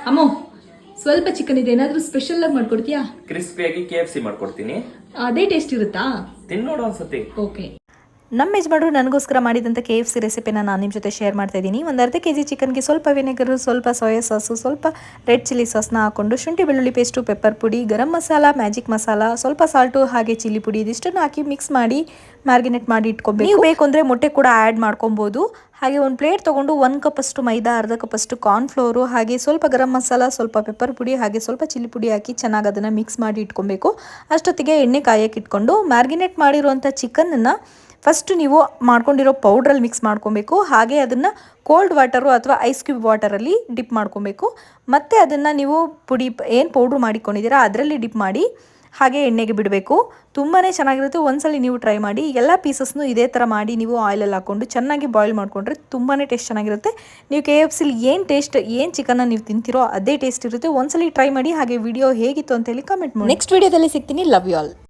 ಅಮ್ಮೋ ಸ್ವಲ್ಪ ಚಿಕನ್ ಇದೆ, ಏನಾದರೂ ಸ್ಪೆಷಲ್ ಆಗಿ ಮಾಡ್ಕೊಡ್ತೀಯಾ? ಕ್ರಿಸ್ಪಿಯಾಗಿ KFC ಮಾಡ್ಕೊಡ್ತೀನಿ. ಅದೇ ಟೇಸ್ಟ್ ಇರುತ್ತಾ? ತಿನ್ನೋಡು ಒಂದ್ಸತಿ. ಓಕೆ. ನಮ್ಮ ಯಜಮಾನರು ನನಗೋಸ್ಕರ ಮಾಡಿದಂಥ KFC ರೆಸಿಪಿನ ನಾನು ನಿಮ್ಮ ಜೊತೆ ಶೇರ್ ಮಾಡ್ತಾ ಇದ್ದೀನಿ. ಒಂದು ಅರ್ಧ kg ಚಿಕನ್ಗೆ ಸ್ವಲ್ಪ ವಿನೆಗರು, ಸ್ವಲ್ಪ ಸೋಯಾ ಸಾಸು, ಸ್ವಲ್ಪ ರೆಡ್ ಚಿಲ್ಲಿ ಸಾಸ್ನ ಹಾಕ್ಕೊಂಡು ಶುಂಠಿ ಬೆಳ್ಳುಳ್ಳಿ ಪೇಸ್ಟು, ಪೆಪ್ಪರ್ ಪುಡಿ, ಗರಂ ಮಸಾಲ, ಮ್ಯಾಜಿಕ್ ಮಸಾಲ, ಸ್ವಲ್ಪ ಸಾಲ್ಟು ಹಾಗೆ ಚಿಲ್ಲಿ ಪುಡಿ ಇದಿಷ್ಟನ್ನು ಹಾಕಿ ಮಿಕ್ಸ್ ಮಾಡಿ ಮ್ಯಾರಿನೇಟ್ ಮಾಡಿ ಇಟ್ಕೊಬೇಕು. ನೀವು ಬೇಕು ಅಂದರೆ ಮೊಟ್ಟೆ ಕೂಡ ಆ್ಯಡ್ ಮಾಡ್ಕೊಬೋದು. ಹಾಗೆ ಒಂದು ಪ್ಲೇಟ್ ತೊಗೊಂಡು 1 ಕಪ್ ಅಷ್ಟು ಮೈದಾ, ಅರ್ಧ ಕಪ್ ಅಷ್ಟು ಕಾರ್ನ್ಫ್ಲೋರು, ಹಾಗೆ ಸ್ವಲ್ಪ ಗರಂ ಮಸಾಲ, ಸ್ವಲ್ಪ ಪೆಪ್ಪರ್ ಪುಡಿ, ಹಾಗೆ ಸ್ವಲ್ಪ ಚಿಲ್ಲಿ ಪುಡಿ ಹಾಕಿ ಚೆನ್ನಾಗಿ ಅದನ್ನು ಮಿಕ್ಸ್ ಮಾಡಿ ಇಟ್ಕೊಬೇಕು. ಅಷ್ಟೊತ್ತಿಗೆ ಎಣ್ಣೆ ಕಾಯಕ್ಕೆ ಇಟ್ಕೊಂಡು ಮ್ಯಾರಿನೇಟ್ ಮಾಡಿರುವಂಥ ಚಿಕನನ್ನು ಫಸ್ಟ್ ನೀವು ಮಾಡ್ಕೊಂಡಿರೋ ಪೌಡ್ರಲ್ಲಿ ಮಿಕ್ಸ್ ಮಾಡ್ಕೊಬೇಕು. ಹಾಗೆ ಅದನ್ನು ಕೋಲ್ಡ್ ವಾಟರು ಅಥವಾ ಐಸ್ ಕ್ಯೂಬ್ ವಾಟರಲ್ಲಿ ಡಿಪ್ ಮಾಡ್ಕೊಬೇಕು. ಮತ್ತು ಅದನ್ನು ನೀವು ಪುಡಿ ಏನು ಪೌಡ್ರು ಮಾಡಿಕೊಂಡಿದ್ದೀರಾ ಅದರಲ್ಲಿ ಡಿಪ್ ಮಾಡಿ ಹಾಗೆ ಎಣ್ಣೆಗೆ ಬಿಡಬೇಕು. ತುಂಬಾ ಚೆನ್ನಾಗಿರುತ್ತೆ. ಒಂದ್ಸಲ ನೀವು ಟ್ರೈ ಮಾಡಿ. ಎಲ್ಲ ಪೀಸಸ್ನು ಇದೇ ಥರ ಮಾಡಿ ನೀವು ಆಯಿಲಲ್ಲಿ ಹಾಕ್ಕೊಂಡು ಚೆನ್ನಾಗಿ ಬಾಯ್ಲ್ ಮಾಡಿಕೊಂಡ್ರೆ ತುಂಬಾ ಟೇಸ್ಟ್ ಚೆನ್ನಾಗಿರುತ್ತೆ. ನೀವು KFCಲಿ ಏನು ಚಿಕನ್ನ ನೀವು ತಿಂತೀರೋ ಅದೇ ಟೇಸ್ಟ್ ಇರುತ್ತೆ. ಒಂದ್ಸಲ ಟ್ರೈ ಮಾಡಿ. ಹಾಗೆ ವಿಡಿಯೋ ಹೇಗಿತ್ತು ಅಂತೇಳಿ ಕಮೆಂಟ್ ಮಾಡಿ. ನೆಕ್ಸ್ಟ್ ವಿಡಿಯೋದಲ್ಲಿ ಸಿಗ್ತೀನಿ. Love you all.